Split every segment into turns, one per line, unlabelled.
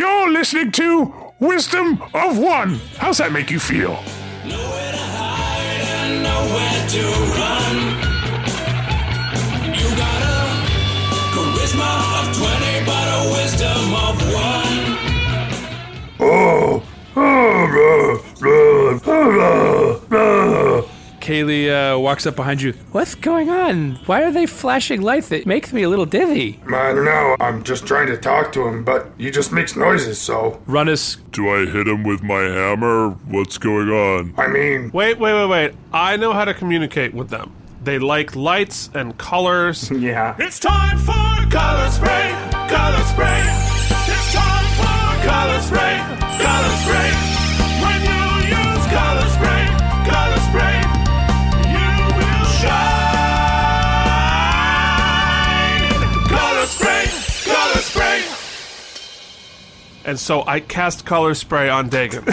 You're listening to Wisdom of One. How's that make you feel?
Nowhere to hide and nowhere to run. You got a charisma of 20, but a wisdom of 1.
Kaylee walks up behind you. What's going on? Why are they flashing lights? It makes me a little dizzy.
I don't know. I'm just trying to talk to him, but he just makes noises, so...
Runnus.
Do I hit him with my hammer? What's going on?
I mean...
Wait. I know how to communicate with them. They like lights and colors.
Yeah.
It's time for color spray, color spray. It's time for color spray, color spray. When you use color spray, you will shine. Color spray, color spray.
And so I cast color spray on Daigen.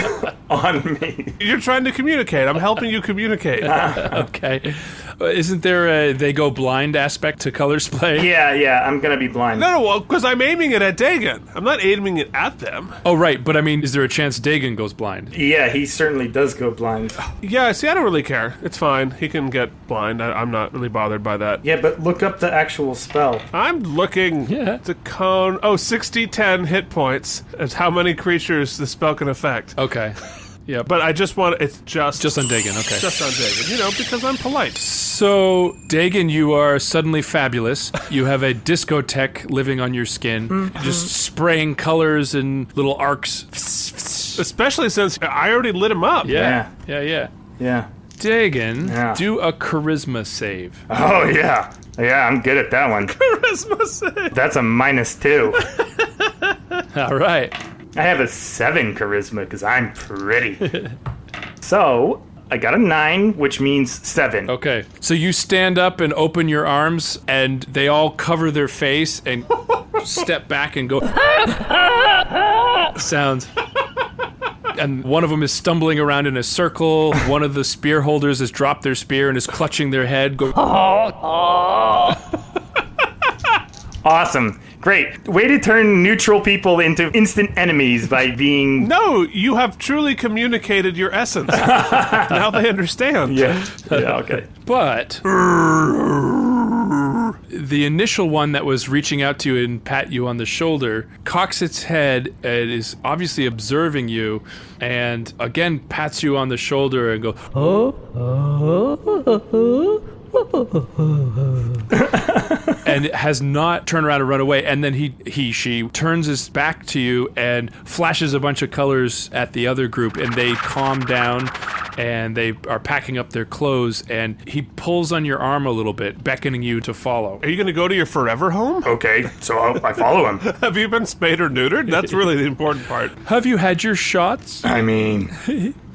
On me.
You're trying to communicate. I'm helping you communicate.
Okay. Isn't there a they go blind aspect to color spray?
Yeah, I'm gonna be blind.
No, because I'm aiming it at Daigen. I'm not aiming it at them.
Oh, right. But I mean, is there a chance Daigen goes blind?
Yeah, he certainly does go blind.
Yeah, see, I don't really care. It's fine. He can get blind. I'm not really bothered by that.
Yeah, but look up the actual spell.
I'm looking.
Yeah.
The cone. Oh, 60-10 hit points. That's how many creatures the spell can affect.
Okay. Yeah,
But I just want it's just
on Daigen, okay.
Just on Daigen, because I'm polite.
So, Daigen, you are suddenly fabulous. You have a discotheque living on your skin, just spraying colors and little arcs.
Especially since I already lit him up.
Yeah.
Yeah.
Daigen,
Yeah.
do a charisma save.
Oh, yeah. Yeah, I'm good at that one.
Charisma save.
That's a -2.
All right.
I have a 7 charisma because I'm pretty. So, I got a 9, which means 7.
Okay. So you stand up and open your arms, and they all cover their face and step back and go sounds. And one of them is stumbling around in a circle. One of the spear holders has dropped their spear and is clutching their head.
Awesome. Great. Way to turn neutral people into instant enemies by being...
No, you have truly communicated your essence. Now they understand.
Yeah, okay.
But the initial one that was reaching out to you and pat you on the shoulder cocks its head and is obviously observing you, and again pats you on the shoulder and goes, and has not turned around and run away. And then she turns his back to you and flashes a bunch of colors at the other group, and they calm down and they are packing up their clothes, and he pulls on your arm a little bit, beckoning you to follow.
Are you going to go to your forever home?
Okay, so I follow him.
Have you been spayed or neutered? That's really the important part.
Have you had your shots?
I mean...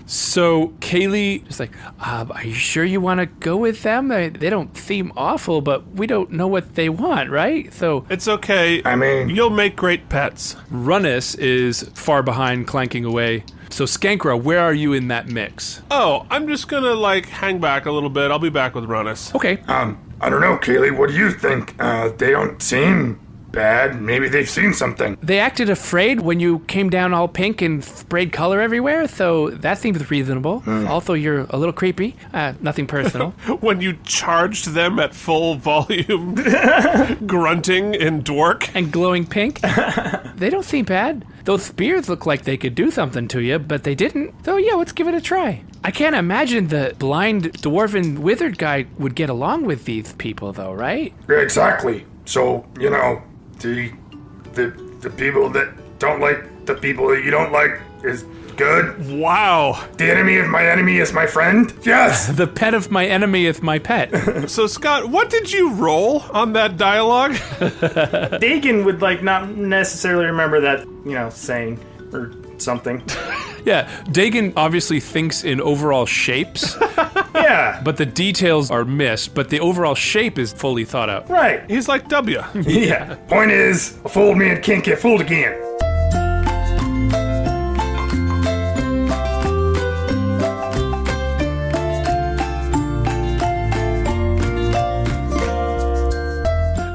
So Kaylee is like, are you sure you want to go with them? They don't seem awful, but we don't know what they want, right? So
It's okay.
I mean...
You'll make great pets.
Runnus is far behind, clanking away. So Skankra, where are you in that mix?
Oh, I'm just going to, hang back a little bit. I'll be back with Runnus.
Okay.
I don't know, Kaylee, what do you think? They don't seem bad. Maybe they've seen something.
They acted afraid when you came down all pink and sprayed color everywhere, so that seems reasonable. Also, you're a little creepy. Nothing personal.
When you charged them at full volume, grunting in Dwark.
And glowing pink. They don't seem bad. Those spears look like they could do something to you, but they didn't. So yeah, let's give it a try. I can't imagine the blind dwarven wizard guy would get along with these people, though, right?
Exactly. So, the people that don't like the people that you don't like is good.
Wow.
The enemy of my enemy is my friend? Yes!
The pet of my enemy is my pet.
So, Scott, what did you roll on that dialogue?
Daigen would, not necessarily remember that, saying or something.
Yeah, Daigen obviously thinks in overall shapes.
Yeah.
But the details are missed, but the overall shape is fully thought out.
Right.
He's like W.
Yeah. Point is, a fooled man can't get fooled again.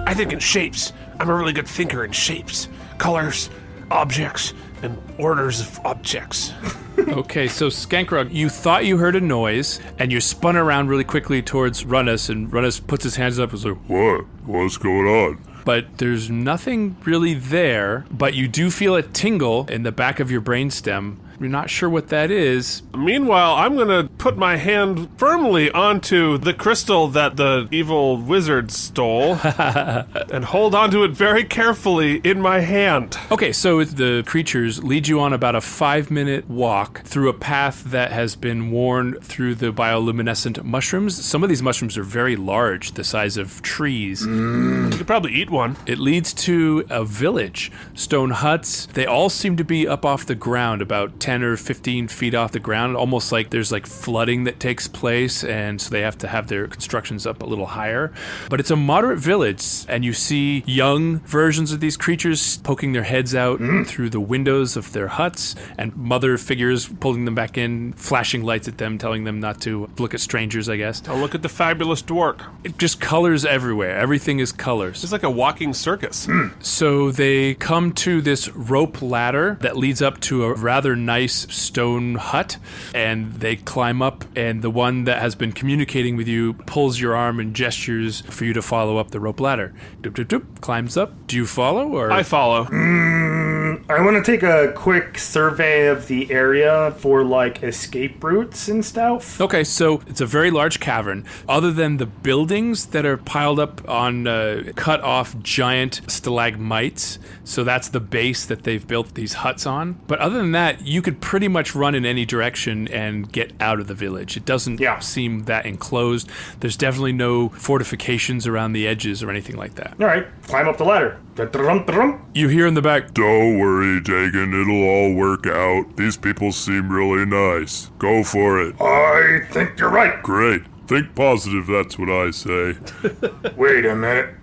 I think in shapes. I'm a really good thinker in shapes, colors, objects, and orders of objects.
Okay, so Skankra, you thought you heard a noise, and you spun around really quickly towards Runnus, and Runnus puts his hands up and is like,
What? What's going on?
but there's nothing really there, but you do feel a tingle in the back of your brainstem. You're not sure what that is.
Meanwhile, I'm going to put my hand firmly onto the crystal that the evil wizard stole and hold onto it very carefully in my hand.
Okay, so the creatures lead you on about a 5-minute walk through a path that has been worn through the bioluminescent mushrooms. Some of these mushrooms are very large, the size of trees.
You could probably eat one.
It leads to a village. Stone huts. They all seem to be up off the ground, about 10 or 15 feet off the ground, almost like there's like flooding that takes place, and so they have to have their constructions up a little higher. But it's a moderate village, and you see young versions of these creatures poking their heads out through the windows of their huts, and mother figures pulling them back in, flashing lights at them, telling them not to look at strangers, I guess.
I'll look at the fabulous dwarf.
It just colors everywhere. Everything is colors.
It's like a walking circus.
So they come to this rope ladder that leads up to a rather nice stone hut, and they climb up, and the one that has been communicating with you pulls your arm and gestures for you to follow up the rope ladder. Doop, doop, doop, climbs up. Do you follow, or?
I follow.
I want to take a quick survey of the area for, like, escape routes and stuff.
Okay, so it's a very large cavern. Other than the buildings that are piled up on cut off giant stalagmites, so that's the base that they've built these huts on. But other than that, you could pretty much run in any direction and get out of the village. It doesn't seem that enclosed. There's definitely no fortifications around the edges or anything like that.
All right, climb up the ladder.
You hear in the back,
Don't worry, Daigen, it'll all work out. These people seem really nice. Go for it.
I think you're right.
Great. Think positive, that's what I say.
Wait a minute.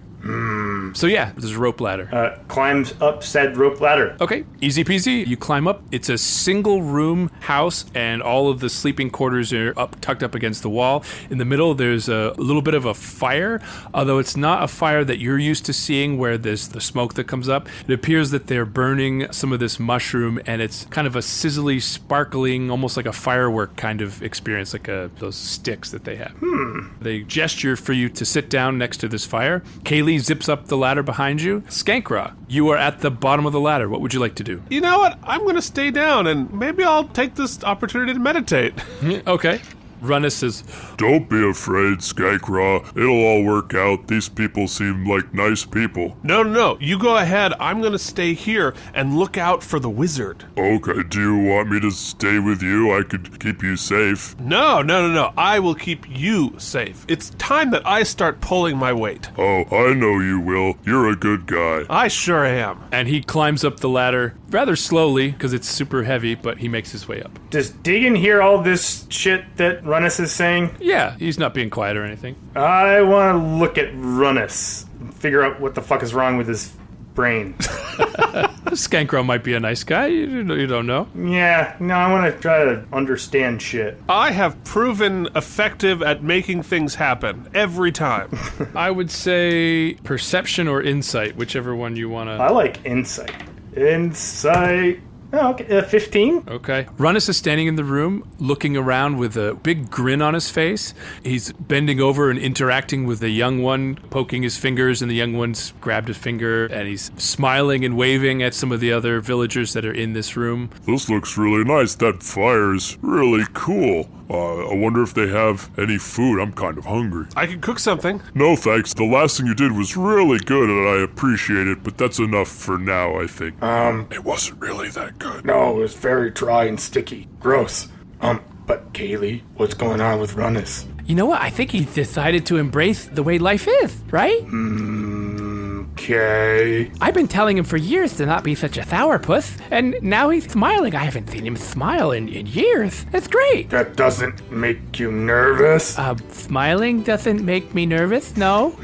so yeah, there's a rope ladder.
Climbs up said rope ladder.
Okay, easy peasy. You climb up. It's a single room house, and all of the sleeping quarters are tucked up against the wall. In the middle, there's a little bit of a fire, although it's not a fire that you're used to seeing where there's the smoke that comes up. It appears that they're burning some of this mushroom, and it's kind of a sizzly, sparkling, almost like a firework kind of experience, like those sticks that they have. They gesture for you to sit down next to this fire. Kaylee zips up the ladder behind you. Skankra, you are at the bottom of the ladder. What would you like to do?
You know what? I'm going to stay down, and maybe I'll take this opportunity to meditate.
Okay. Runnus says,
Don't be afraid, Skankra. It'll all work out. These people seem like nice people.
No. You go ahead. I'm going to stay here and look out for the wizard.
Okay, do you want me to stay with you? I could keep you safe.
No. I will keep you safe. It's time that I start pulling my weight.
Oh, I know you will. You're a good guy.
I sure am.
and he climbs up the ladder rather slowly because it's super heavy, but he makes his way up.
Does Daigen hear all this shit that Runnus is saying?
Yeah, he's not being quiet or anything.
I want to look at Runnus and figure out what the fuck is wrong with his brain.
Skankra might be a nice guy. You don't know.
Yeah, no, I want to try to understand shit.
I have proven effective at making things happen every time.
I would say perception or insight, whichever one you want to...
I like insight. Insight... Oh, okay, 15?
Okay. Runnus is standing in the room, looking around with a big grin on his face. He's bending over and interacting with the young one, poking his fingers, and the young one's grabbed his finger, and he's smiling and waving at some of the other villagers that are in this room.
This looks really nice. That fire's really cool. I wonder if they have any food. I'm kind of hungry.
I can cook something.
No thanks. The last thing you did was really good and I appreciate it, but that's enough for now, I think. It wasn't really that good.
No, it was very dry and sticky. Gross. But Kaylee, what's going on with Runnus?
You know what? I think he decided to embrace the way life is, right?
Okay.
I've been telling him for years to not be such a sourpuss, and now he's smiling. I haven't seen him smile in years. That's great.
That doesn't make you nervous?
Smiling doesn't make me nervous, no.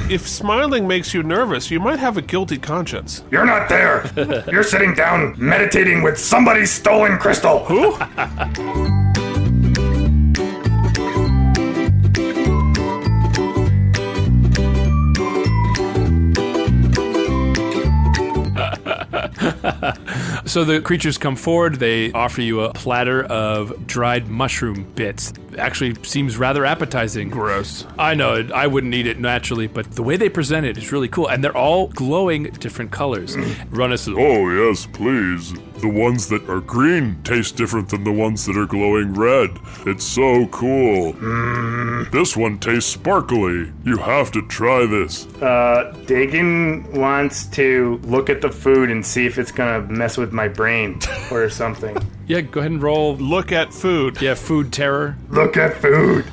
If smiling makes you nervous, you might have a guilty conscience.
You're not there. You're sitting down meditating with somebody's stolen crystal.
Who?
So the creatures come forward. They offer you a platter of dried mushroom bits. Actually seems rather appetizing.
Gross.
I know, I wouldn't eat it naturally, but the way they present it is really cool. And they're all glowing different colors. Runus says,
Oh, yes, please. The ones that are green taste different than the ones that are glowing red. It's so cool. This one tastes sparkly. You have to try this.
Daigen wants to look at the food and see if it's gonna mess with my brain or something.
yeah, go ahead and roll.
Look at food.
Yeah, food terror.
Look at food.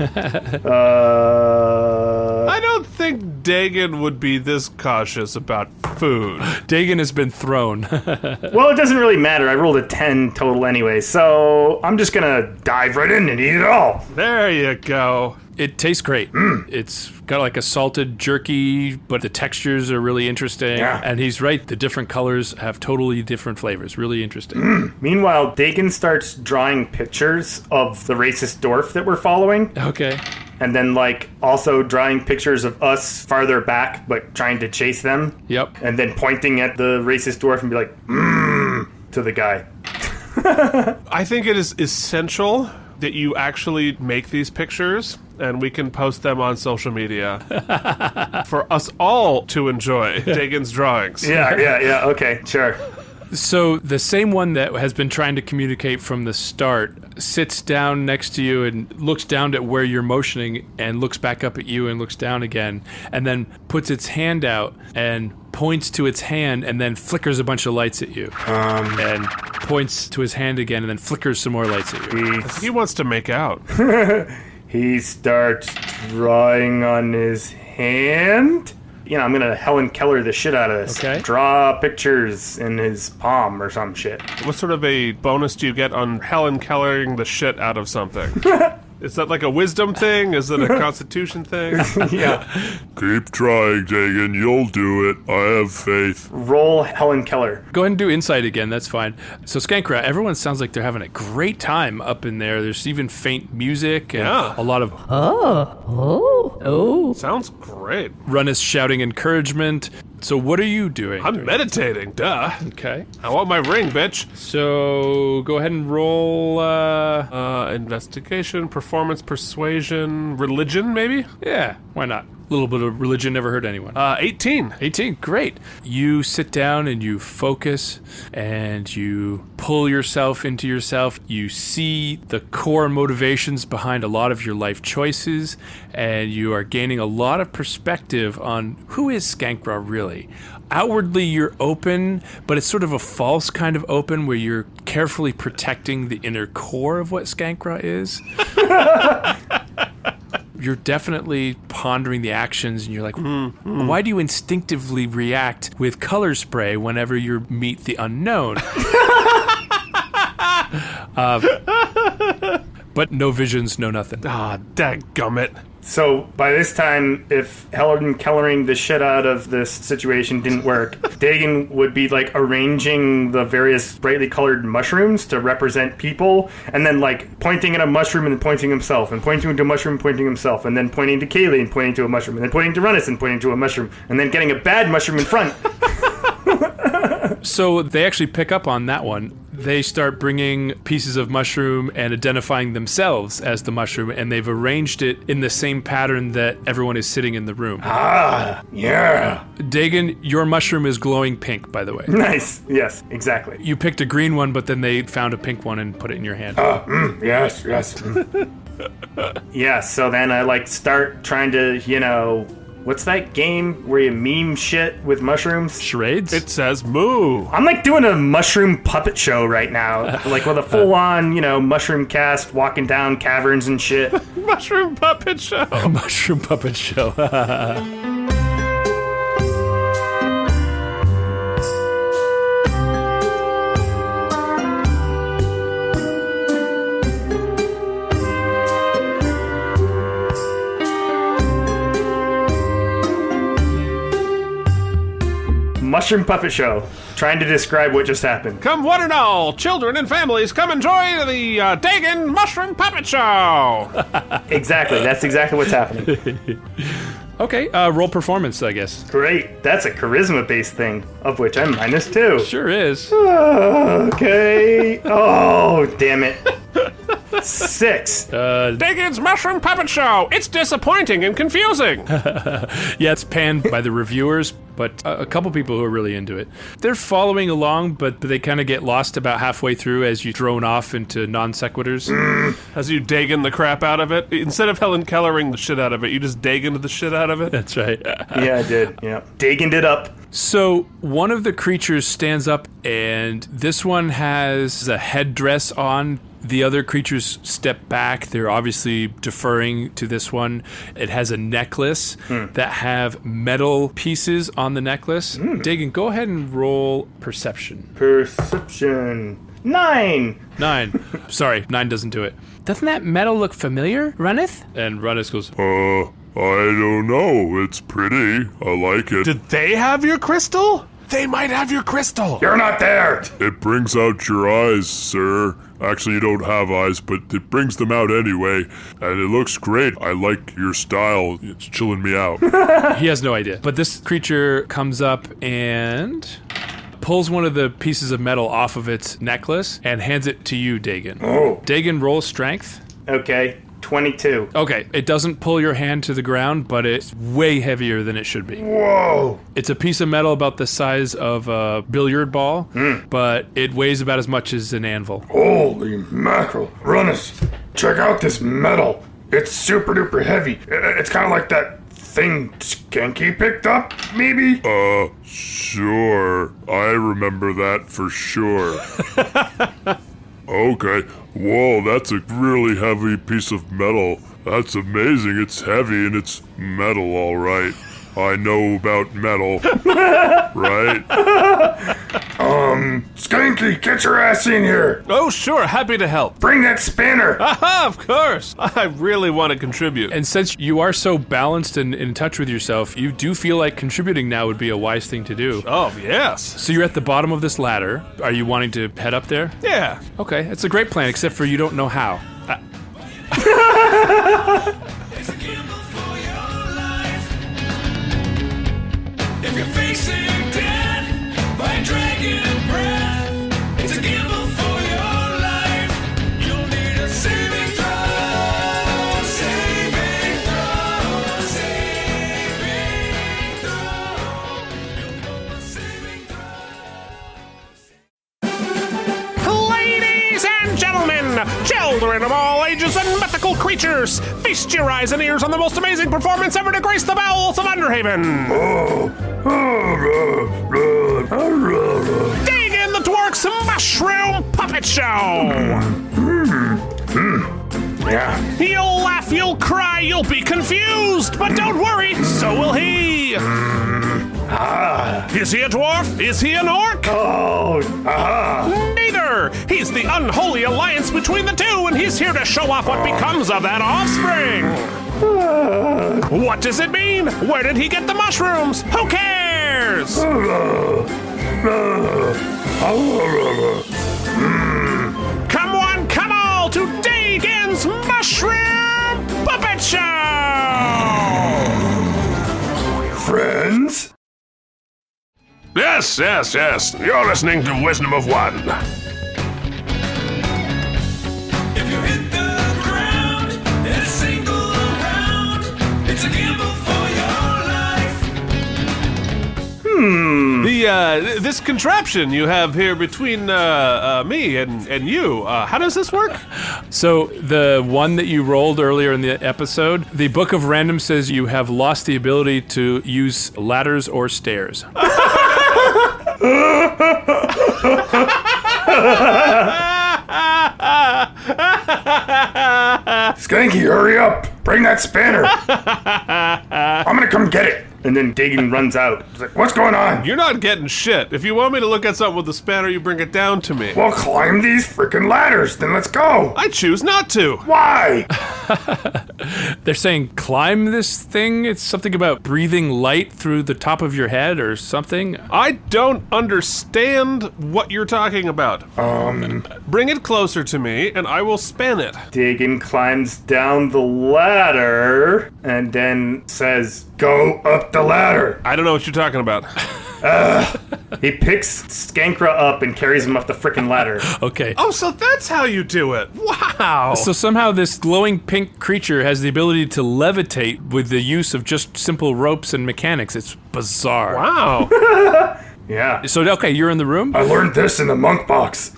I don't think Daigen would be this cautious about food.
Daigen has been thrown.
Well, it doesn't really matter. I rolled a 10 total anyway, so I'm just gonna dive right in and eat it all.
There you go.
It tastes great. It's got like a salted jerky, but the textures are really interesting.
Yeah.
And he's right. The different colors have totally different flavors. Really interesting.
Meanwhile, Daigen starts drawing pictures of the racist dwarf that we're following.
Okay.
And then, like, also drawing pictures of us farther back, but trying to chase them.
Yep.
And then pointing at the racist dwarf and be like, to the guy.
I think it is essential that you actually make these pictures and we can post them on social media for us all to enjoy Daigen's drawings.
Yeah, okay, sure.
So the same one that has been trying to communicate from the start sits down next to you and looks down at where you're motioning and looks back up at you and looks down again and then puts its hand out and points to its hand and then flickers a bunch of lights at you. And points to his hand again and then flickers some more lights at you.
He wants to make out.
He starts drawing on his hand. You know, I'm gonna Helen Keller the shit out of this.
Okay.
Draw pictures in his palm or some shit.
What sort of a bonus do you get on Helen Kellering the shit out of something? Is that like a wisdom thing? Is it a constitution thing?
Yeah.
Keep trying, Daigen. You'll do it. I have faith.
Roll Helen Keller.
Go ahead and do insight again, that's fine. So Skankra, everyone sounds like they're having a great time up in there. There's even faint music and
Yeah.
a lot of
Sounds great.
Runus shouting encouragement. So what are you doing?
I'm meditating, duh.
Okay.
I want my ring, bitch.
So go ahead and roll
Investigation, performance, persuasion, religion, maybe?
yeah, why not? A little bit of religion never hurt anyone.
18.
18, great. You sit down and you focus and you pull yourself into yourself. You see the core motivations behind a lot of your life choices, and you are gaining a lot of perspective on who is Skankra really. Outwardly, you're open, but it's sort of a false kind of open where you're carefully protecting the inner core of what Skankra is. You're definitely pondering the actions, and you're like, why do you instinctively react with color spray whenever you meet the unknown? But no visions, no nothing.
Ah, dadgummit.
So by this time, if Helen Kellering the shit out of this situation didn't work, Daigen would be like arranging the various brightly colored mushrooms to represent people, and then like pointing at a mushroom and then pointing himself, and pointing to a mushroom and pointing himself, and then pointing to Kaylee and pointing to a mushroom, and then pointing to Runus and pointing to a mushroom, and then getting a bad mushroom in front.
So they actually pick up on that one. They start bringing pieces of mushroom and identifying themselves as the mushroom, and they've arranged it in the same pattern that everyone is sitting in the room.
Ah, yeah.
Daigen, your mushroom is glowing pink, by the way.
Nice. Yes, exactly.
You picked a green one, but then they found a pink one and put it in your hand.
Yes. Yeah, so then I like start trying to, you know, what's that game where you meme shit with mushrooms?
Charades?
It says moo.
I'm like doing a mushroom puppet show right now, like with a full-on, you know, mushroom cast walking down caverns and shit.
Mushroom puppet show.
A mushroom puppet show.
Mushroom puppet show, trying to describe what just happened.
Come one and all, children and families, come enjoy the Daigen Mushroom Puppet Show.
Exactly, that's exactly what's happening.
Okay, roll performance, I guess.
Great. That's a charisma-based thing, of which I'm -2.
Sure is.
Okay. Oh, damn it. 6.
Daigen's Mushroom Puppet Show! It's disappointing and confusing!
Yeah, it's panned by the reviewers, but a couple people who are really into it. They're following along, but they kind of get lost about halfway through as you drone off into non sequiturs.
As you Daigen the crap out of it. Instead of Helen Kellering the shit out of it, you just Daigened the shit out of it.
That's right.
Yeah, I did. Yeah. Dagened it up.
So one of the creatures stands up, and this one has a headdress on. The other creatures step back. They're obviously deferring to this one. It has a necklace that have metal pieces on the necklace. Daigen, go ahead and roll perception.
Perception. 9.
9. Sorry, 9 doesn't do it.
Doesn't that metal look familiar, Runneth?
And Runneth goes,
I don't know. It's pretty. I like it.
Did they have your crystal? They might have your crystal.
You're not there.
It brings out your eyes, sir. Actually, you don't have eyes, but it brings them out anyway. And it looks great. I like your style. It's chilling me out.
he has no idea. But this creature comes up and pulls one of the pieces of metal off of its necklace and hands it to you, Daigen.
Oh.
Daigen, roll strength.
Okay. 22.
Okay, it doesn't pull your hand to the ground, but it's way heavier than it should be.
Whoa.
It's a piece of metal about the size of a billiard ball, but it weighs about as much as an anvil.
Holy mackerel. Runners, check out this metal. It's super duper heavy. It's kind of like that thing Skanky picked up, maybe?
Sure. I remember that for sure. Okay. Whoa, that's a really heavy piece of metal. That's amazing. It's heavy and it's metal, all right. I know about metal. Right?
Skanky, get your ass in here.
Oh, sure. Happy to help.
Bring that spanner.
Aha, of course. I really want to contribute.
And since you are so balanced and in touch with yourself, you do feel like contributing now would be a wise thing to do.
Oh, yes.
So you're at the bottom of this ladder. Are you wanting to head up there?
Yeah.
Okay, that's a great plan, except for you don't know how.
It's a gamble for your life. If you're facing death by dragon breath, it's a gamble for your life. You'll need a saving throw, saving throw, saving throw. You'll know a saving throw.
Ladies and gentlemen, children of all ages and mythical creatures, feast your eyes and ears on the most amazing performance ever to grace the bowels of Underhaven. Daigen the Dwarf's Mushroom Puppet Show.
Yeah.
You'll laugh, you'll cry, you'll be confused, but don't worry, so will he. Is he a dwarf? Is he an orc?
Oh, aha.
Neither! He's the unholy alliance between the two, and he's here to show off what becomes of that offspring! What does it mean? Where did he get the mushrooms? Who cares? Come one, come all to Daigen's Mushroom Puppet Show!
Friends?
Yes, yes, yes. You're listening to Wisdom of One.
If you hit the ground in a single round, it's a gamble for your life.
This contraption you have here between me and you, how does this work?
So the one that you rolled earlier in the episode, the Book of Random says you have lost the ability to use ladders or stairs.
Skanky, hurry up. Bring that spanner. I'm gonna come get it.
And then Daigen runs out.
He's like, what's going on?
You're not getting shit. If you want me to look at something with the spanner, you bring it down to me.
Well, climb these freaking ladders, then let's go.
I choose not to.
Why?
They're saying climb this thing? It's something about breathing light through the top of your head or something?
I don't understand what you're talking about. Bring it closer to me, and I will span it.
Daigen climbs down the ladder and then says,
go up the ladder.
I don't know what you're talking about.
He picks Skankra up and carries him up the frickin' ladder.
Okay.
Oh, so that's how you do it. Wow.
So somehow this glowing pink creature has the ability to levitate with the use of just simple ropes and mechanics. It's bizarre.
Wow.
Yeah.
So, okay, you're in the room,
I learned this in the monk box.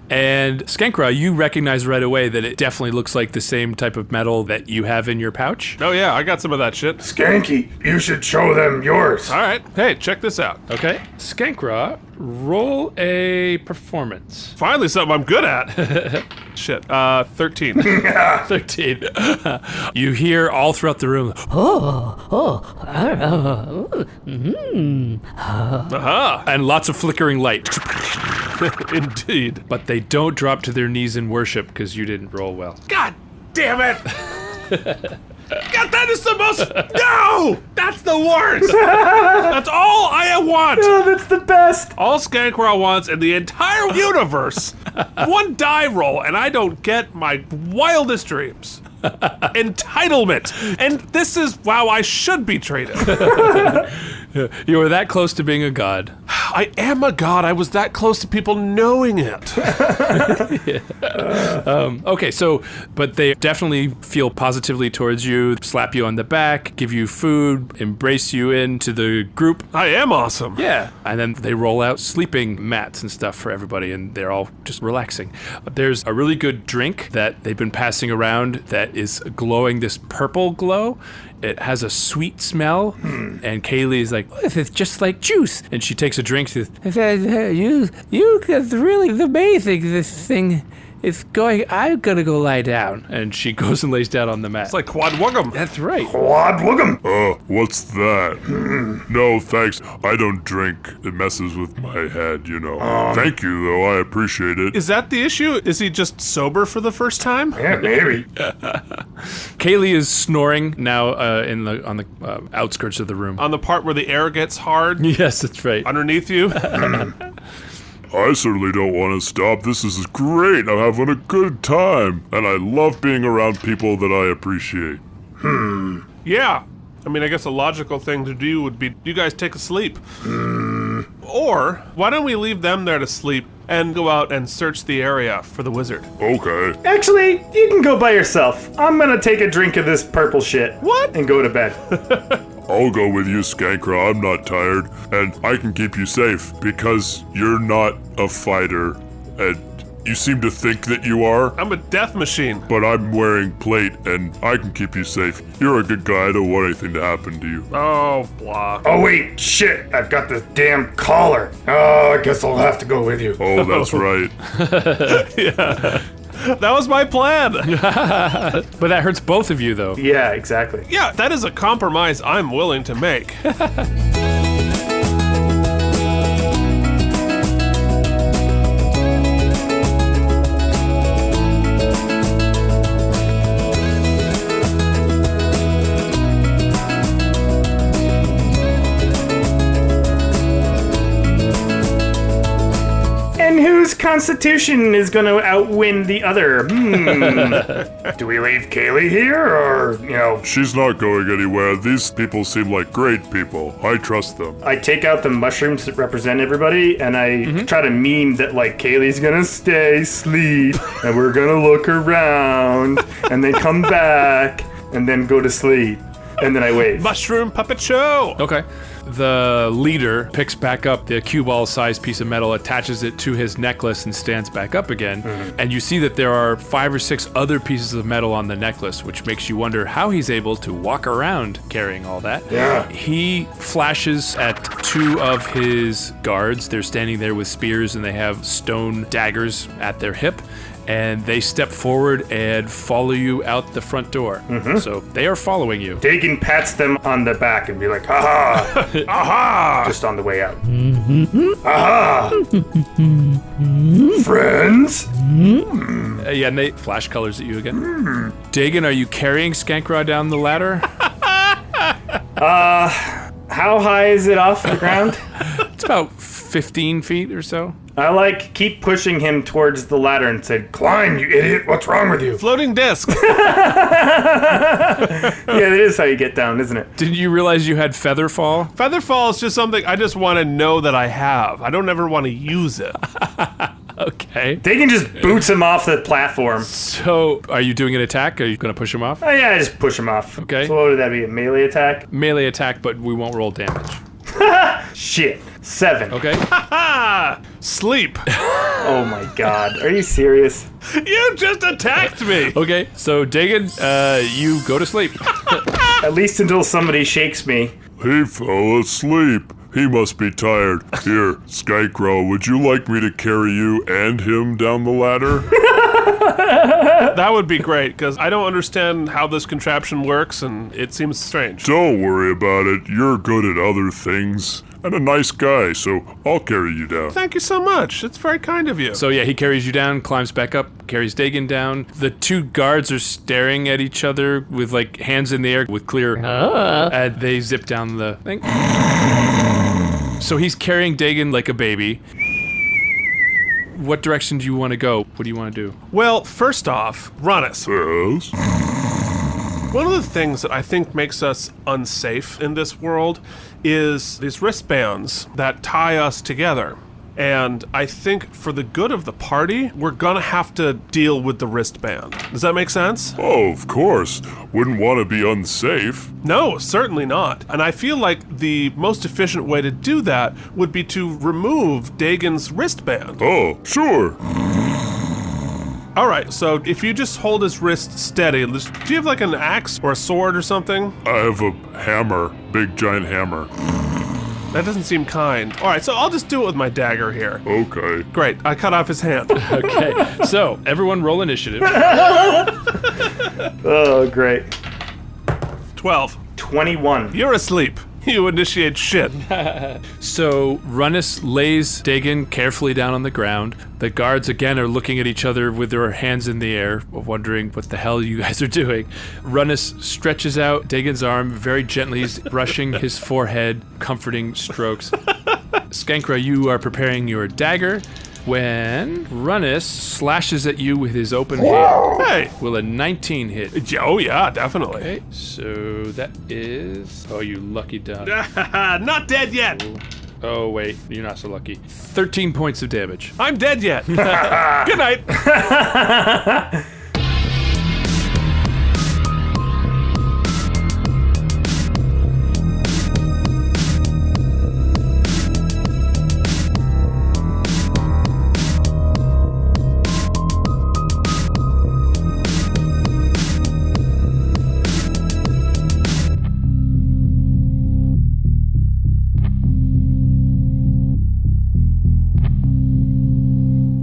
and Skankra, you recognize right away that it definitely looks like the same type of metal that you have in your pouch.
Oh, yeah, I got some of that shit.
Skanky, you should show them yours.
All right. Hey, check this out.
Okay. Skankra, roll a performance.
Finally, something I'm good at. Shit. 13.
13. You hear all throughout the room,
Aha.
and lots of flickering light.
Indeed.
But they don't drop to their knees in worship because you didn't roll well.
God damn it. God, that is the most. No! That's the worst. That's all I want.
Oh, that's the best.
All Skankra wants in the entire universe. One die roll, and I don't get my wildest dreams. Entitlement. And this is how I should be treated.
You were that close to being a god.
I am a god. I was that close to people knowing it.
Okay, so, but they definitely feel positively towards you, slap you on the back, give you food, embrace you into the group.
I am awesome.
Yeah. And then they roll out sleeping mats and stuff for everybody, and they're all just relaxing. There's a really good drink that they've been passing around that is glowing this purple glow. It has a sweet smell, and Kaylee is like, "Oh, it's just like juice." And she takes a drink. She says, "You, it's really amazing. This thing is going. I'm gonna go lie down." And she goes and lays down on the mat.
It's like quad wuggum.
That's right.
Quad woogum.
What's that? No, thanks. I don't drink. It messes with my head, you know. Thank you, though. I appreciate it.
Is that the issue? Is he just sober for the first time?
Yeah, maybe.
Kaylee is snoring now on the outskirts of the room.
On the part where the air gets hard
Yes, that's right.
underneath you?
I certainly don't want to stop. This is great. I'm having a good time. And I love being around people that I appreciate.
Yeah. I mean, I guess a logical thing to do would be you guys take a sleep. Or why don't we leave them there to sleep and go out and search the area for the wizard?
Okay.
Actually, you can go by yourself. I'm gonna take a drink of this purple shit.
What?
And go to bed.
I'll go with you, Skankra. I'm not tired. And I can keep you safe because you're not a fighter. And you seem to think that you are.
I'm a death machine.
But I'm wearing plate and I can keep you safe. You're a good guy. I don't want anything to happen to you.
Oh, blah.
Oh, wait, shit. I've got this damn collar. Oh, I guess I'll have to go with you.
Oh, that's right.
That was my plan.
But that hurts both of you, though.
Yeah, exactly.
Yeah, that is a compromise I'm willing to make.
And whose constitution is gonna outwin the other?
Do we leave Kaylee here, or,
She's not going anywhere. These people seem like great people. I trust them.
I take out the mushrooms that represent everybody, and I try to meme that, like, Kaylee's gonna stay, sleep, and we're gonna look around, and then come back, and then go to sleep. And then I wave.
Mushroom puppet show.
Okay. The leader picks back up the cue ball-sized piece of metal, attaches it to his necklace, and stands back up again. And you see that there are 5 or 6 other pieces of metal on the necklace, which makes you wonder how he's able to walk around carrying all that.
Yeah.
He flashes at 2 of his guards. They're standing there with spears, and they have stone daggers at their hip. And they step forward and follow you out the front door. So they are following you.
Daigen pats them on the back and be like, aha!
Aha!
Just on the way out.
aha! Friends?
Yeah, and they flash colors at you again. Daigen, are you carrying Skankra down the ladder?
How high is it off the ground?
It's about 15 feet or so.
I keep pushing him towards the ladder and said, "Climb, you idiot! What's wrong with you?"
Floating disc.
Yeah, that is how you get down, isn't it?
Didn't you realize you had feather fall?
Feather fall is just something I just want to know that I have. I don't ever want to use it.
Okay.
Daigen just boots him off the platform.
So, are you doing an attack? Are you going to push him off?
Oh yeah, I just push him off.
Okay.
So what would that be? A melee attack?
Melee attack, but we won't roll damage.
Shit. 7.
Okay.
Sleep.
Oh my god. Are you serious?
You just attacked me.
Okay. So, Daigen, you go to sleep.
At least until somebody shakes me.
He fell asleep. He must be tired. Here, Skankra, would you like me to carry you and him down the ladder?
That would be great, because I don't understand how this contraption works, and it seems strange.
Don't worry about it. You're good at other things. And a nice guy, so I'll carry you down.
Thank you so much. It's very kind of you.
So, yeah, he carries you down, climbs back up, carries Daigen down. The two guards are staring at each other with, hands in the air with clear... And they zip down the thing. So he's carrying Daigen like a baby. What direction do you want to go? What do you want to do?
Well, first off, Runus.
Yes?
One of the things that I think makes us unsafe in this world is these wristbands that tie us together. And I think for the good of the party, we're gonna have to deal with the wristband. Does that make sense?
Oh, of course. Wouldn't want to be unsafe.
No, certainly not. And I feel like the most efficient way to do that would be to remove Daigen's wristband.
Oh, sure.
All right, so if you just hold his wrist steady, do you have an axe or a sword or something?
I have a hammer. Big giant hammer.
That doesn't seem kind. All right, so I'll just do it with my dagger here.
Okay.
Great, I cut off his hand.
Okay, so everyone roll initiative.
Oh, great.
12.
21.
You're asleep. You initiate shit.
So Runus lays Daigen carefully down on the ground. The guards again are looking at each other with their hands in the air, wondering what the hell you guys are doing. Runus stretches out Dagen's arm very gently, he's brushing his forehead, comforting strokes. Skankra, you are preparing your dagger when Runus slashes at you with his open hand.
Hey.
Will a 19 hit?
Oh, yeah, definitely.
Okay, so that is... Oh, you lucky duck.
Not dead yet.
Oh, wait, you're not so lucky. 13 points of damage.
I'm dead yet. Good night.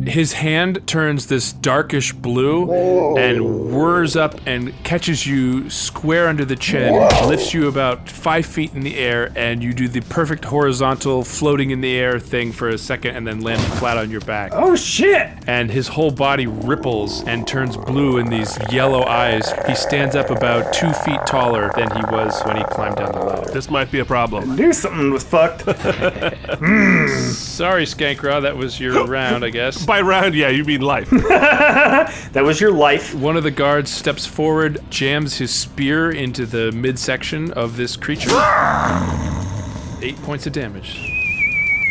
His hand turns this darkish blue and whirs up and catches you square under the chin, lifts you about 5 feet in the air, and you do the perfect horizontal floating in the air thing for a second and then land flat on your back.
Oh, shit!
And his whole body ripples and turns blue in these yellow eyes. He stands up about 2 feet taller than he was when he climbed down the ladder.
This might be a problem.
Knew something was fucked.
Sorry, Skankra, that was your round, I guess.
By round, yeah, you mean life.
That was your life.
One of the guards steps forward, jams his spear into the midsection of this creature. 8 points of damage.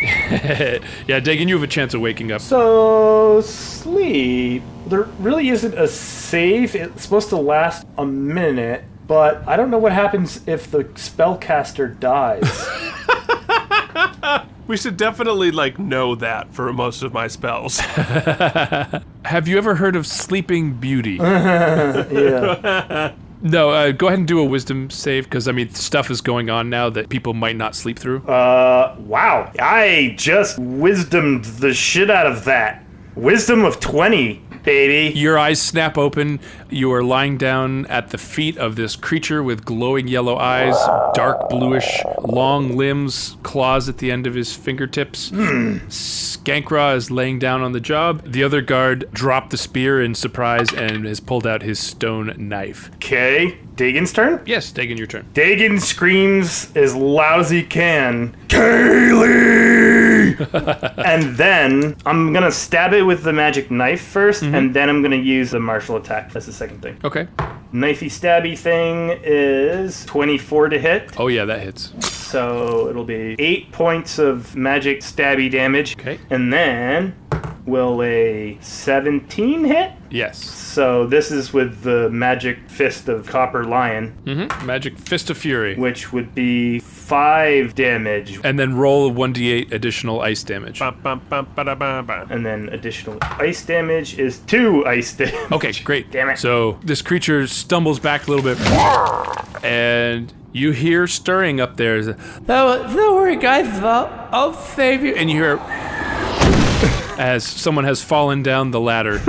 Yeah, Daigen, you have a chance of waking up.
So, sleep. There really isn't a save. It's supposed to last a minute, but I don't know what happens if the spellcaster dies.
We should definitely, know that for most of my spells.
Have you ever heard of Sleeping Beauty?
Yeah.
No, go ahead and do a wisdom save, because, stuff is going on now that people might not sleep through.
Wow. I just wisdomed the shit out of that. Wisdom of 20, baby.
Your eyes snap open. You are lying down at the feet of this creature with glowing yellow eyes, dark bluish, long limbs, claws at the end of his fingertips. Skankra is laying down on the job. The other guard dropped the spear in surprise and has pulled out his stone knife.
Okay, Daigen's turn?
Yes, Daigen, your turn.
Daigen screams as loud as he can, Kaylee!
Skanky!
And then I'm gonna stab it with the magic knife first, and then I'm gonna use the martial attack. That's the second thing.
Okay.
Knifey stabby thing is 24 to hit.
Oh yeah, that hits.
So it'll be 8 points of magic stabby damage.
Okay.
And then will a 17 hit?
Yes.
So this is with the magic fist of Copper Lion,
Magic Fist of Fury.
which would be 5 damage.
And then roll a 1d8 additional ice damage.
Bum, bum, bum, ba-da-bum, bum.
And then additional ice damage is 2 ice damage.
Okay, great.
Damn it.
So this creature stumbles back a little bit, and you hear stirring up there.
Don't worry, guys. I'll save you.
And you hear as someone has fallen down the ladder.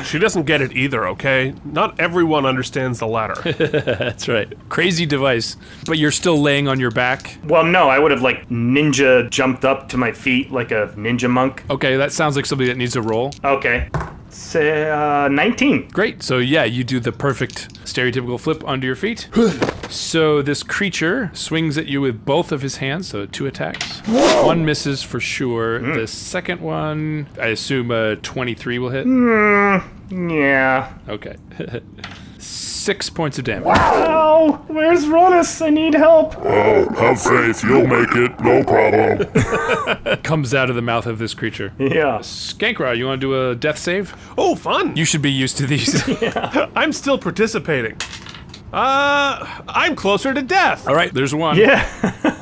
She doesn't get it either, okay? Not everyone understands the ladder.
That's right. Crazy device. But you're still laying on your back.
Well, no, I would have like ninja jumped up to my feet like a ninja monk.
Okay, that sounds like somebody that needs a roll.
Okay. Say 19.
Great. So yeah, you do the perfect stereotypical flip onto your feet. So this creature swings at you with both of his hands, so 2 attacks. One misses for sure. The second one, I assume a 23 will hit.
Yeah.
Okay. 6 points of damage.
Oh, where's Ronus? I need help.
Oh, have faith, you'll make it, no problem.
Comes out of the mouth of this creature.
Yeah.
Skankra, you want to do a death save?
Oh, fun!
You should be used to these.
I'm still participating. I'm closer to death.
All right, there's one.
Yeah.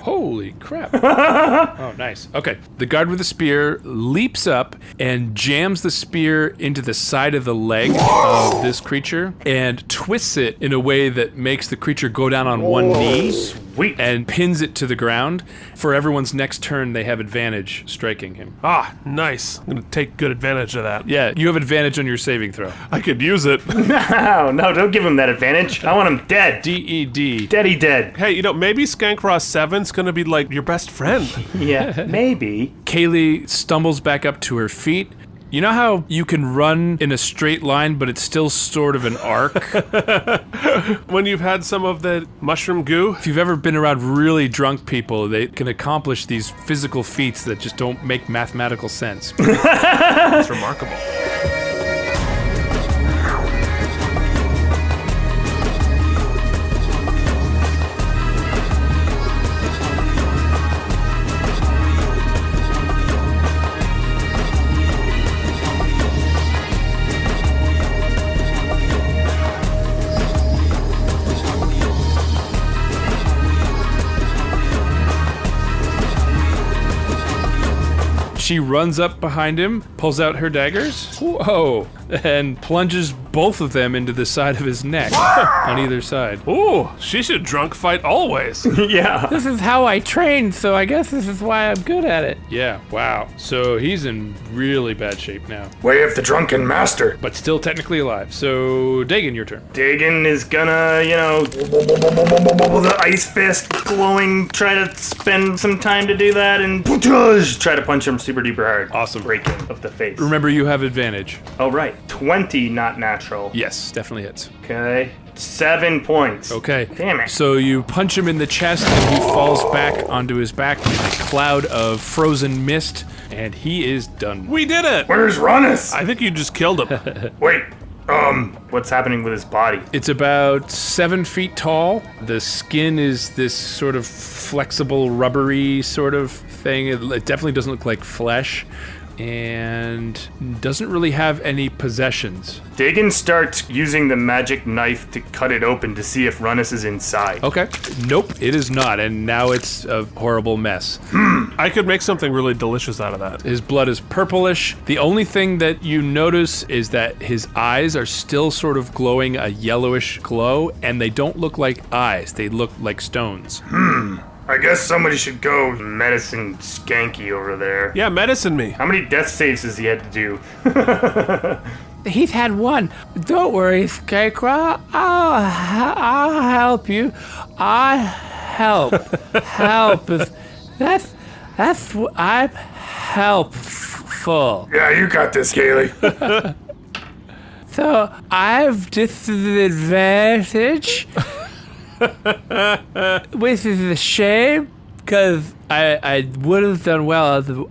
Holy crap. Oh, nice. Okay. The guard with the spear leaps up and jams the spear into the side of the leg of this creature and twists it in a way that makes the creature go down on one knee
Sweet.
and pins it to the ground. For everyone's next turn, they have advantage striking him.
Ah, nice. I'm gonna take good advantage of that.
Yeah, you have advantage on your saving throw.
I could use it.
No, don't give him that advantage. I want him dead.
DED.
Deady dead.
Hey, maybe Skankra 7's gonna be like your best friend.
Yeah, maybe.
Kaylee stumbles back up to her feet. You know how you can run in a straight line, but it's still sort of an arc?
When you've had some of the mushroom goo.
If you've ever been around really drunk people, they can accomplish these physical feats that just don't make mathematical sense.
It's remarkable.
She runs up behind him, pulls out her daggers, whoa, and plunges both of them into the side of his neck on either side.
Ooh, she should drunk fight always.
Yeah.
This is how I train, so I guess this is why I'm good at it.
Yeah, wow. So he's in really bad shape now,
Way of the drunken master.
but still technically alive. So, Daigen, your turn.
Daigen is gonna, the ice fist glowing, try to spend some time to do that and try to punch him super duper hard.
Awesome.
Breaking of the face.
Remember, you have advantage.
Oh, right. 20, not natural.
Yes, definitely hits.
Okay. 7 points.
Okay.
Damn it.
So you punch him in the chest and he falls back onto his back in a cloud of frozen mist, and he is done.
We did it.
Where's Ronus?
I think you just killed him.
Wait,
What's happening with his body?
It's about 7 feet tall. The skin is this sort of flexible, rubbery sort of thing. It definitely doesn't look like flesh, and doesn't really have any possessions.
Daigen starts using the magic knife to cut it open to see if Runus is inside.
Okay. Nope, it is not, and now it's a horrible mess.
I could make something really delicious out of that.
His blood is purplish. The only thing that you notice is that his eyes are still sort of glowing a yellowish glow, and they don't look like eyes. They look like stones.
I guess somebody should go.
Medicine Skanky over there.
Yeah, medicine me.
How many death saves has he had to do?
He's had one. Don't worry, Skankra. I'll help you. I help. Help is that's what I'm helpful.
Yeah, you got this, Kaylee.
So I've disadvantage. Which is a shame, because I would have done well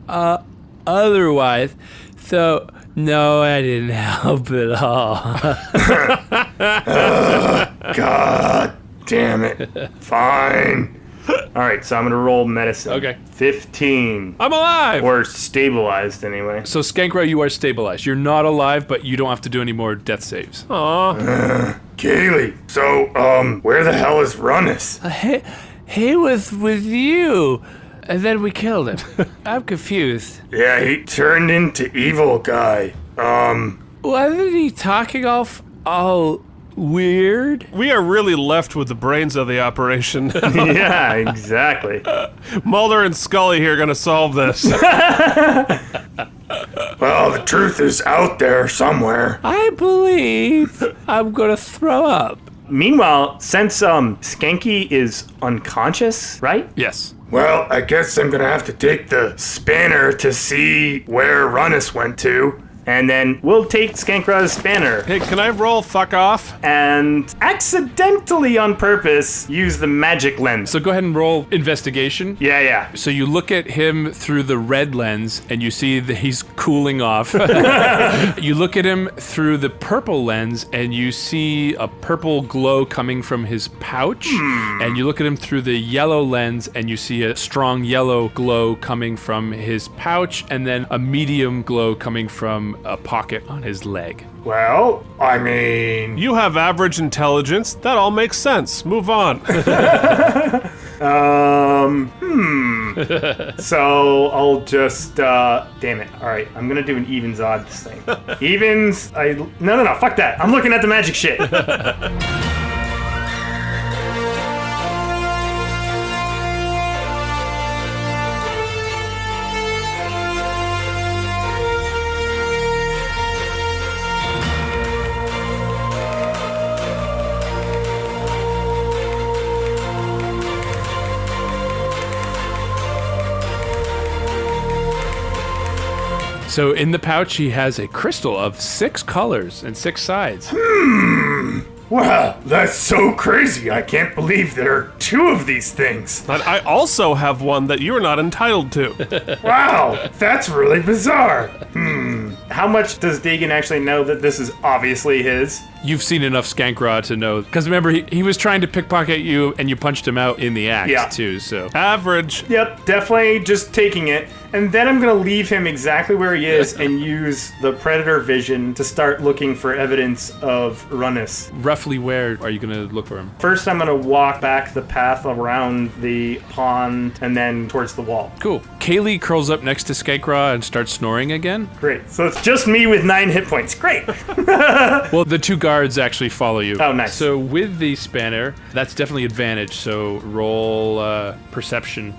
otherwise. So, no, I didn't help at all.
God damn it. Fine. All right, so I'm going to roll medicine.
Okay.
15.
I'm alive.
Or stabilized, anyway.
So Skankra, you are stabilized. You're not alive, but you don't have to do any more death saves.
Aw.
Kaylee, so, where the hell is Runnus?
He was with you, and then we killed him. I'm confused.
Yeah, he turned into evil guy.
Wasn't he talking all weird?
We are really left with the brains of the operation.
Yeah, exactly.
Mulder and Scully here are going to solve this.
Well, the truth is out there somewhere.
I believe I'm gonna throw up.
Meanwhile, since, Skanky is unconscious, right?
Yes.
Well, I guess I'm gonna have to take the spanner to see where Runnus went to. And then we'll take Skankra's spanner
Hey, can I roll fuck off?
and accidentally on purpose use the magic lens.
So go ahead and roll investigation.
Yeah.
So you look at him through the red lens and you see that he's cooling off. You look at him through the purple lens and you see a purple glow coming from his pouch. And you look at him through the yellow lens and you see a strong yellow glow coming from his pouch and then a medium glow coming from a pocket on his leg.
Well, I mean...
You have average intelligence. That all makes sense. Move on.
So I'll just, damn it. All right, I'm gonna do an evens odds thing. Evens, no, fuck that. I'm looking at the magic shit.
So in the pouch, he has a crystal of 6 colors and 6 sides.
Wow, that's so crazy. I can't believe there are 2 of these things.
But I also have one that you're not entitled to.
Wow, that's really bizarre. How much does Daigen actually know that this is obviously his?
You've seen enough Skankra to know. Because remember, he was trying to pickpocket you and you punched him out in the act,
Yeah.
too, so...
Average.
Yep, definitely just taking it. And then I'm going to leave him exactly where he is and use the predator vision to start looking for evidence of Runnus.
Roughly where are you going to look for him?
First, I'm going to walk back the path around the pond and then towards the wall.
Cool. Kaylee curls up next to Skankra and starts snoring again.
Great. So it's just me with 9 hit points. Great.
Well, the 2 guards actually follow you.
Oh, nice.
So with the spanner, that's definitely advantage, so roll perception.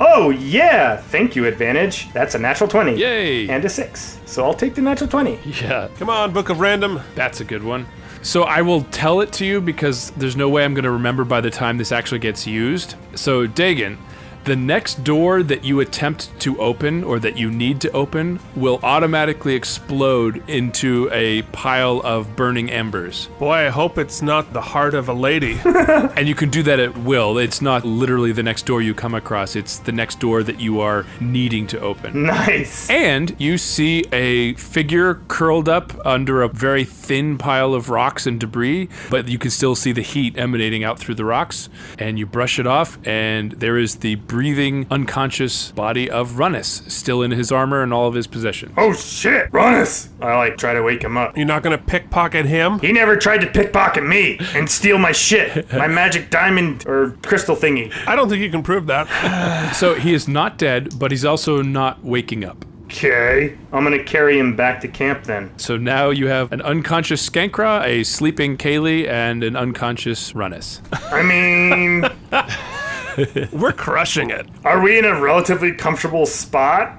Oh, yeah. Thank you, advantage. That's a natural 20.
Yay!
And a 6. So I'll take the natural 20.
Yeah,
Come on, Book of Random.
that's a good one. So I will tell it to you because there's no way I'm going to remember by the time this actually gets used. So Daigen, the next door that you attempt to open or that you need to open will automatically explode into a pile of burning embers.
Boy, I hope it's not the heart of a lady.
And you can do that at will. It's not literally the next door you come across. It's the next door that you are needing to open.
Nice.
And you see a figure curled up under a very thin pile of rocks and debris, but you can still see the heat emanating out through the rocks. And you brush it off, and there is the breathing, unconscious body of Runnus, still in his armor and all of his possessions.
Oh, shit. Runnus. I, try to wake him up.
You're not gonna pickpocket him?
He never tried to pickpocket me and steal my shit. My magic diamond or crystal thingy.
I don't think you can prove that.
So he is not dead, but he's also not waking up.
Okay. I'm gonna carry him back to camp then.
So now you have an unconscious Skankra, a sleeping Kaylee, and an unconscious Runnus.
I mean,
We're crushing it.
are we in a relatively comfortable spot?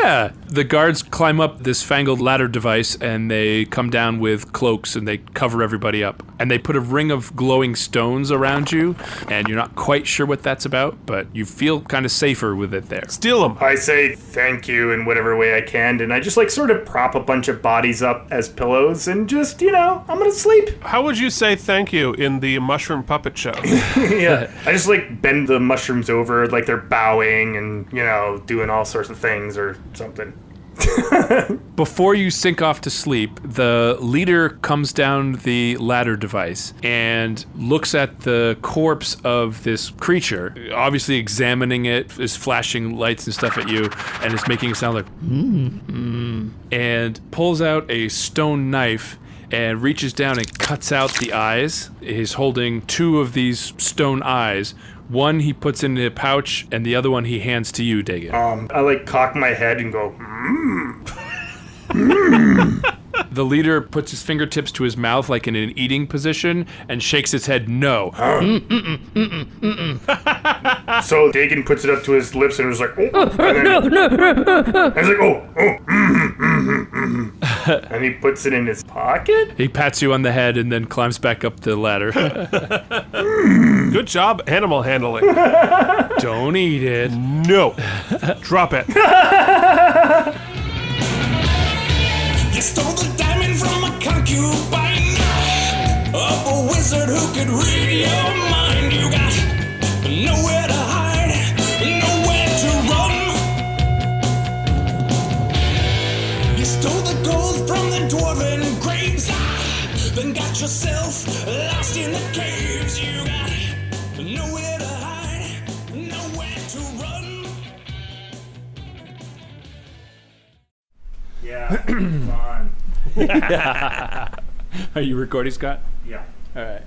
Yeah, The guards climb up this fangled ladder device, and they come down with cloaks, and they cover everybody up. And they put a ring of glowing stones around you, and you're not quite sure what that's about, but you feel kind of safer with it there.
Steal them.
I say thank you in whatever way I can, and I just sort of prop a bunch of bodies up as pillows and just, I'm gonna sleep.
How would you say thank you in the mushroom puppet show?
Yeah. I just bend the mushrooms over like they're bowing and, doing all sorts of things or something.
Before you sink off to sleep, the leader comes down the ladder device and looks at the corpse of this creature, obviously examining it, is flashing lights and stuff at you, and is making a sound like, and pulls out a stone knife and reaches down and cuts out the eyes. He's holding 2 of these stone eyes. One he puts in a pouch, and the other one he hands to you, Daigen.
I cock my head and go,
The leader puts his fingertips to his mouth like in an eating position and shakes his head no.
So Daigen puts it up to his lips and was like, oh, and then, and he's like, and he puts it in his pocket?
He pats you on the head and then climbs back up the ladder.
Good job animal handling.
Don't eat it.
No. Drop it.
You stole the diamond from a concubine of a wizard who could read your mind. You got nowhere to hide, nowhere to run. You stole the gold from the dwarven graves, then got yourself lost in the caves. You got nowhere to hide, nowhere to run.
Yeah, fun.
Are you recording, Scott?
Yeah.
All right.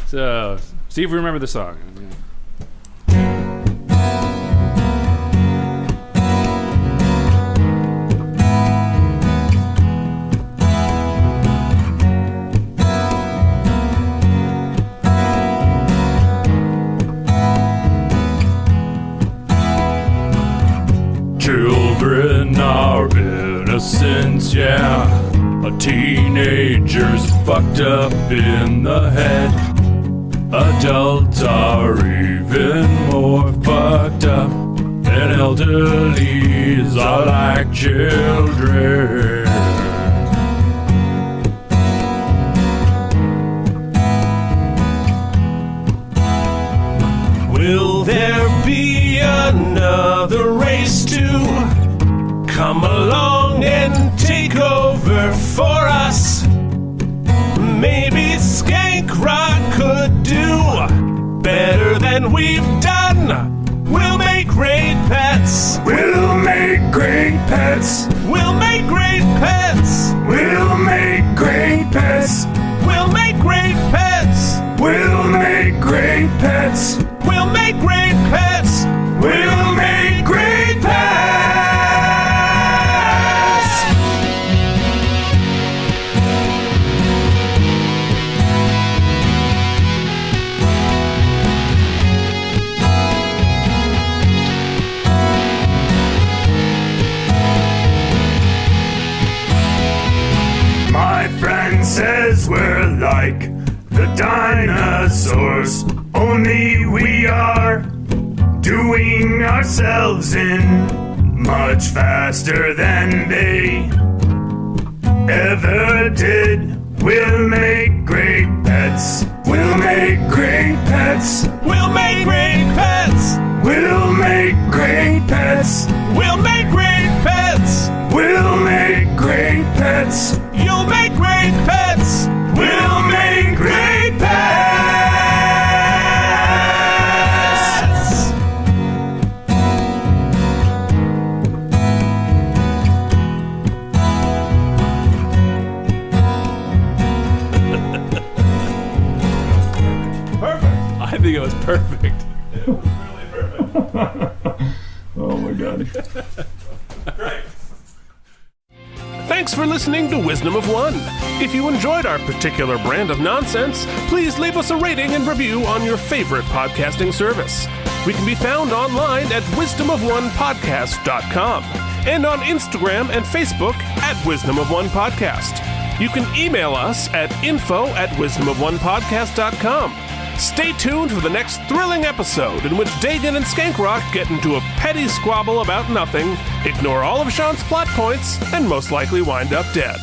So, see if we remember the song. Children are innocent, yeah. A teenager's fucked up in the head. Adults are even more fucked up. And elderlies are like children.
Will there be another race to come along and take over for us? Maybe Skankra could do better than we've done. We'll make great pets.
We'll make great pets.
We'll make great pets.
We'll make great pets.
We'll make great pets.
We'll make great pets.
We'll make great pets.
We'll make great pets. My friend says we're like the dinosaurs, only we are doing ourselves in much faster than they ever did. We'll make great pets. We'll make great pets.
We'll make great pets.
We'll make great pets.
We'll make great pets.
We'll make great pets.
You'll make great pets.
We'll make great pets.
I think it was perfect.
Oh my god.
Thanks for listening to Wisdom of One. If you enjoyed our particular brand of nonsense, please leave us a rating and review on your favorite podcasting service. We can be found online at wisdomofonepodcast.com. and on Instagram and Facebook at Wisdom of One Podcast. You can email us at info@wisdomofonepodcast.com. Stay tuned for the next thrilling episode in which Daigen and Skankra get into a petty squabble about nothing, ignore all of Sean's plot points, and most likely wind up dead.